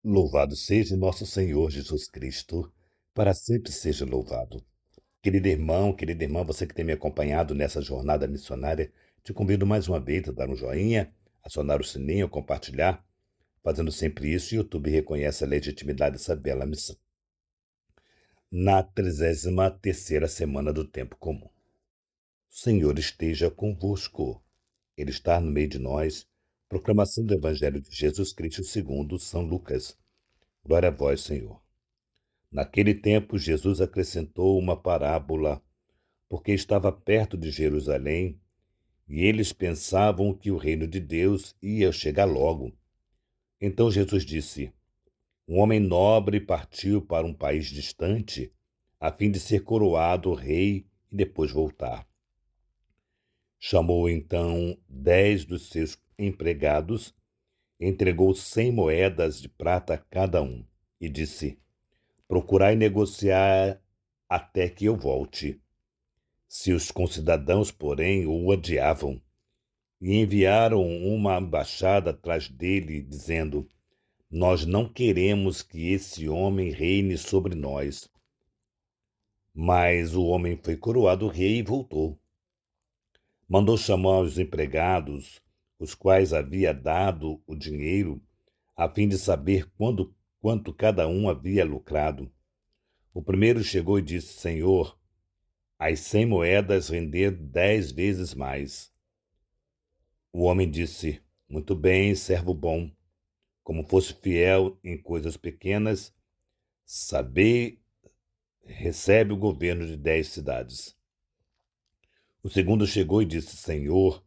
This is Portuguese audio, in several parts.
Louvado seja nosso Senhor Jesus Cristo, para sempre seja louvado. Querido irmão, querida irmã, você que tem me acompanhado nessa jornada missionária, te convido mais uma vez a dar um joinha, acionar o sininho, compartilhar. Fazendo sempre isso, o YouTube reconhece a legitimidade dessa bela missão. Na 33ª semana do tempo comum. O Senhor esteja convosco. Ele está no meio de nós. Proclamação do Evangelho de Jesus Cristo segundo São Lucas. Glória a vós, Senhor. Naquele tempo, Jesus acrescentou uma parábola, porque estava perto de Jerusalém e eles pensavam que o reino de Deus ia chegar logo. Então Jesus disse: Um homem nobre partiu para um país distante, a fim de ser coroado rei e depois voltar. Chamou então 10 dos seus empregados, entregou 100 moedas de prata a cada um e disse: Procurai negociar até que eu volte. Seus concidadãos, porém, o odiavam e enviaram uma embaixada atrás dele, dizendo: Nós não queremos que esse homem reine sobre nós. Mas o homem foi coroado rei e voltou. Mandou chamar os empregados, os quais havia dado o dinheiro, a fim de saber quanto cada um havia lucrado. O primeiro chegou e disse: Senhor, as 100 moedas renderam 10 vezes mais. O homem disse: Muito bem, servo bom. Como fosse fiel em coisas pequenas, saber recebe o governo de 10 cidades. O segundo chegou e disse: Senhor,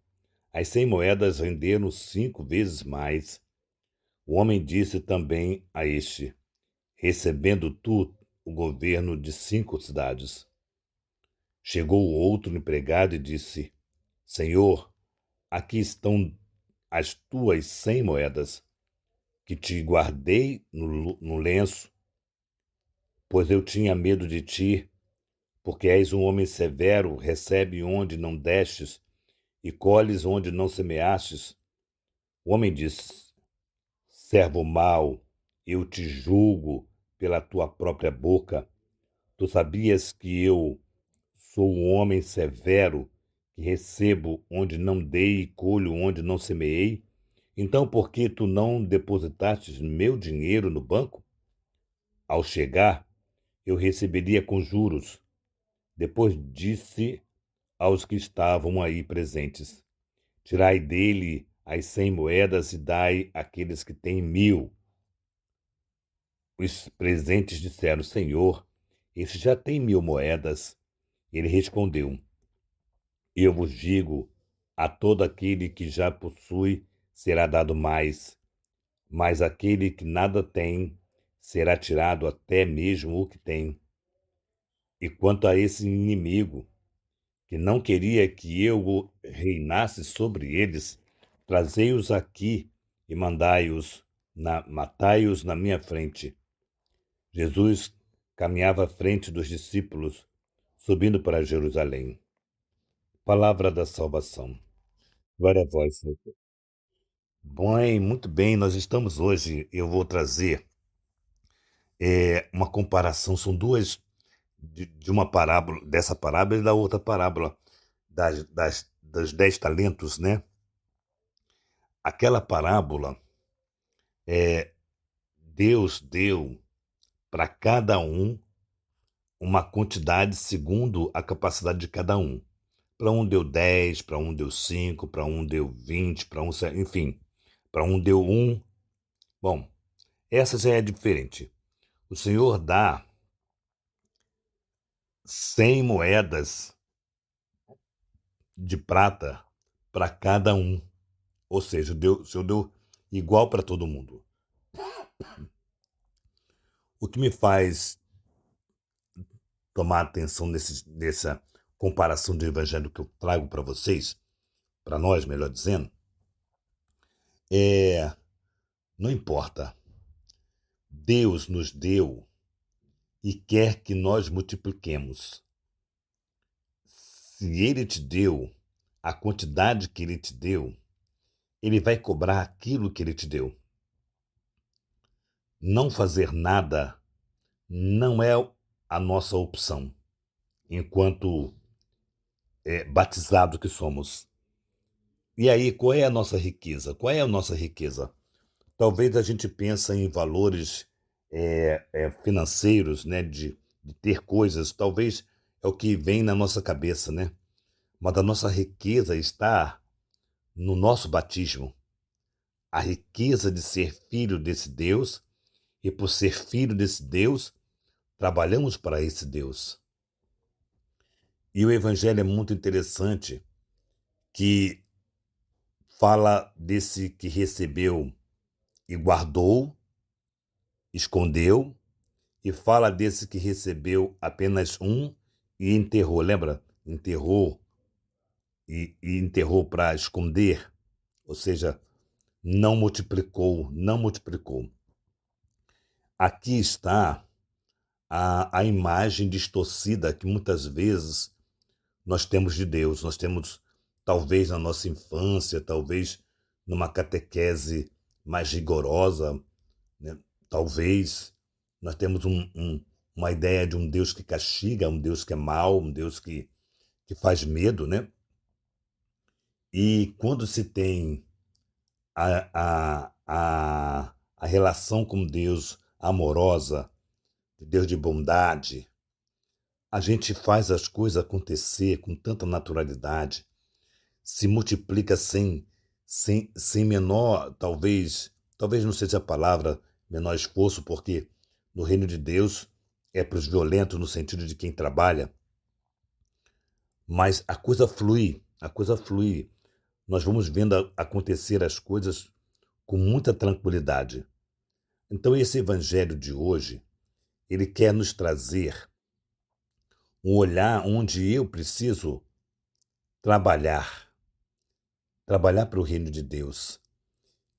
as 100 moedas renderam 5 vezes mais. O homem disse também a este: Recebendo tu o governo de 5 cidades. Chegou o outro empregado e disse: Senhor, aqui estão as tuas 100 moedas, que te guardei no lenço, pois eu tinha medo de ti, porque és um homem severo, recebe onde não destes e colhes onde não semeastes. O homem disse: Servo mau, eu te julgo pela tua própria boca. Tu sabias que eu sou um homem severo, que recebo onde não dei e colho onde não semeei? Então, por que tu não depositaste meu dinheiro no banco? Ao chegar, eu receberia com juros. Depois disse aos que estavam aí presentes: Tirai dele as 100 moedas e dai àqueles que têm 1.000. Os presentes disseram: Senhor, este já tem 1.000 moedas. Ele respondeu: Eu vos digo, a todo aquele que já possui será dado mais, mas aquele que nada tem será tirado até mesmo o que tem. E quanto a esse inimigo, que não queria que eu reinasse sobre eles, trazei-os aqui e matai-os na minha frente. Jesus caminhava à frente dos discípulos, subindo para Jerusalém. Palavra da salvação. Glória a vós, Senhor. Bem, muito bem, nós estamos hoje, eu vou trazer uma comparação, são duas, de uma parábola, dessa parábola e da outra parábola, das 10 talentos, né? Aquela parábola, Deus deu para cada um uma quantidade segundo a capacidade de cada um. Para um deu 10, para um deu 5, para um deu 20, para um, enfim, para um deu 1. Bom, essa já é diferente. O Senhor dá 100 moedas de prata para cada um. Ou seja, o Senhor deu igual para todo mundo. O que me faz tomar atenção nessa comparação de evangelho que eu trago para vocês, para nós, melhor dizendo, é, não importa. Deus nos deu e quer que nós multipliquemos. Se Ele te deu a quantidade que Ele te deu, Ele vai cobrar aquilo que Ele te deu. não fazer nada não é a nossa opção, enquanto batizado que somos. E aí, qual é a nossa riqueza? Qual é a nossa riqueza? Talvez a gente pense em valores financeiros, né, de ter coisas, talvez é o que vem na nossa cabeça, né? Mas a nossa riqueza está no nosso batismo. A riqueza de ser filho desse Deus, e por ser filho desse Deus, trabalhamos para esse Deus. E o Evangelho é muito interessante, que fala desse que recebeu e guardou, escondeu, e fala desse que recebeu apenas um e enterrou. Lembra? Enterrou e enterrou para esconder, ou seja, não multiplicou, não multiplicou. Aqui está a imagem distorcida que muitas vezes nós temos de Deus. Nós temos, talvez na nossa infância, talvez numa catequese mais rigorosa, né? Talvez nós temos uma ideia de um Deus que castiga, um Deus que é mau, um Deus que faz medo, né? E quando se tem a relação com Deus amorosa, de Deus de bondade, a gente faz as coisas acontecer com tanta naturalidade, se multiplica sem menor, talvez não seja a palavra menor esforço, porque no reino de Deus é para os violentos no sentido de quem trabalha, mas a coisa flui, a coisa flui. Nós vamos vendo acontecer as coisas com muita tranquilidade. Então esse evangelho de hoje, ele quer nos trazer um olhar onde eu preciso trabalhar, trabalhar para o reino de Deus.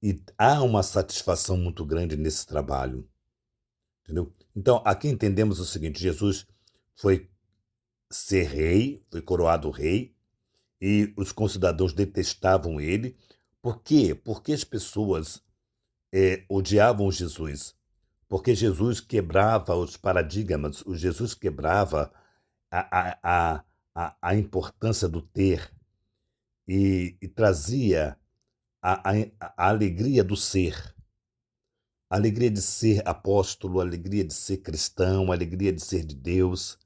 E há uma satisfação muito grande nesse trabalho, entendeu? Então, aqui entendemos o seguinte: Jesus foi ser rei, foi coroado rei, e os concidadãos detestavam ele. Por quê? Porque as pessoas odiavam Jesus. Porque Jesus quebrava os paradigmas, o Jesus quebrava a importância do ter e trazia a alegria do ser. A alegria de ser apóstolo, a alegria de ser cristão, a alegria de ser de Deus.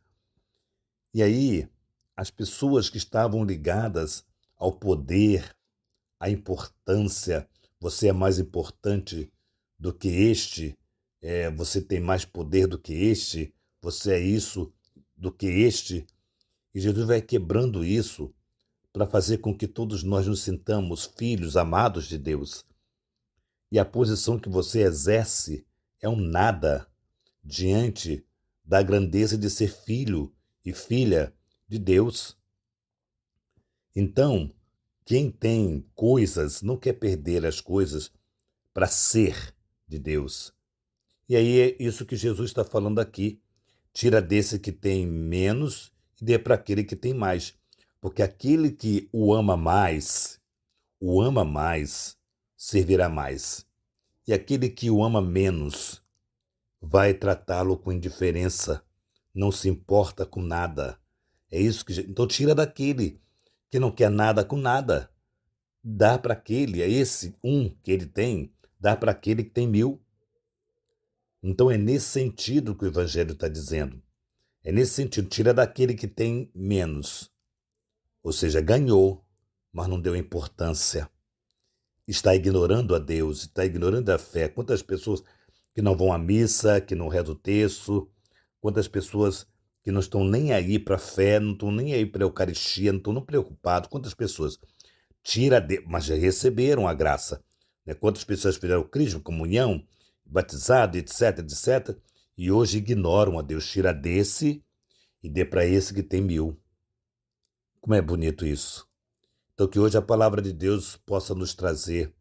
E aí, as pessoas que estavam ligadas ao poder, à importância, você é mais importante do que este, você tem mais poder do que este, você é isso do que este. E Jesus vai quebrando isso para fazer com que todos nós nos sintamos filhos amados de Deus. E a posição que você exerce é um nada diante da grandeza de ser filho e filha de Deus. Então, quem tem coisas não quer perder as coisas para ser de Deus. E aí é isso que Jesus está falando aqui. Tira desse que tem menos e dê para aquele que tem mais. Porque aquele que o ama mais, servirá mais. E aquele que o ama menos, vai tratá-lo com indiferença, não se importa com nada. É isso que. Então tira daquele que não quer nada com nada. Dá para aquele, é esse um que ele tem, dá para aquele que tem 1000. Então é nesse sentido que o Evangelho está dizendo. É nesse sentido, tira daquele que tem menos. Ou seja, ganhou, mas não deu importância. Está ignorando a Deus, está ignorando a fé. Quantas pessoas que não vão à missa, que não rezam o terço, quantas pessoas que não estão nem aí para a fé, não estão nem aí para a Eucaristia, não estão nem preocupados. Quantas pessoas mas já receberam a graça, né? Quantas pessoas fizeram o crisma, comunhão, batizado, etc, etc, e hoje ignoram a Deus. Tira desse e dê para esse que tem 1000. Como é bonito isso. Então que hoje a palavra de Deus possa nos trazer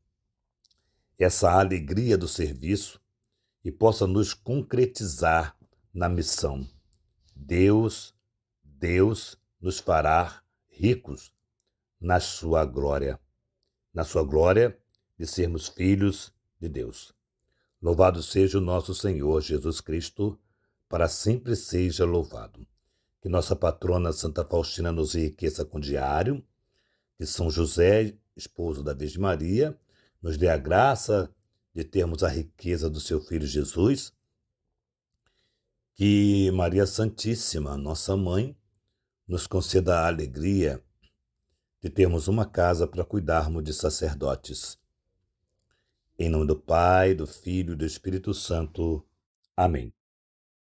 essa alegria do serviço e possa nos concretizar na missão. Deus nos fará ricos na sua glória de sermos filhos de Deus. Louvado seja o nosso Senhor Jesus Cristo, para sempre seja louvado. Que nossa patrona Santa Faustina nos enriqueça com diário, que São José, esposo da Virgem Maria, nos dê a graça de termos a riqueza do seu Filho Jesus, que Maria Santíssima, nossa mãe, nos conceda a alegria de termos uma casa para cuidarmos de sacerdotes. Em nome do Pai, do Filho e do Espírito Santo. Amém.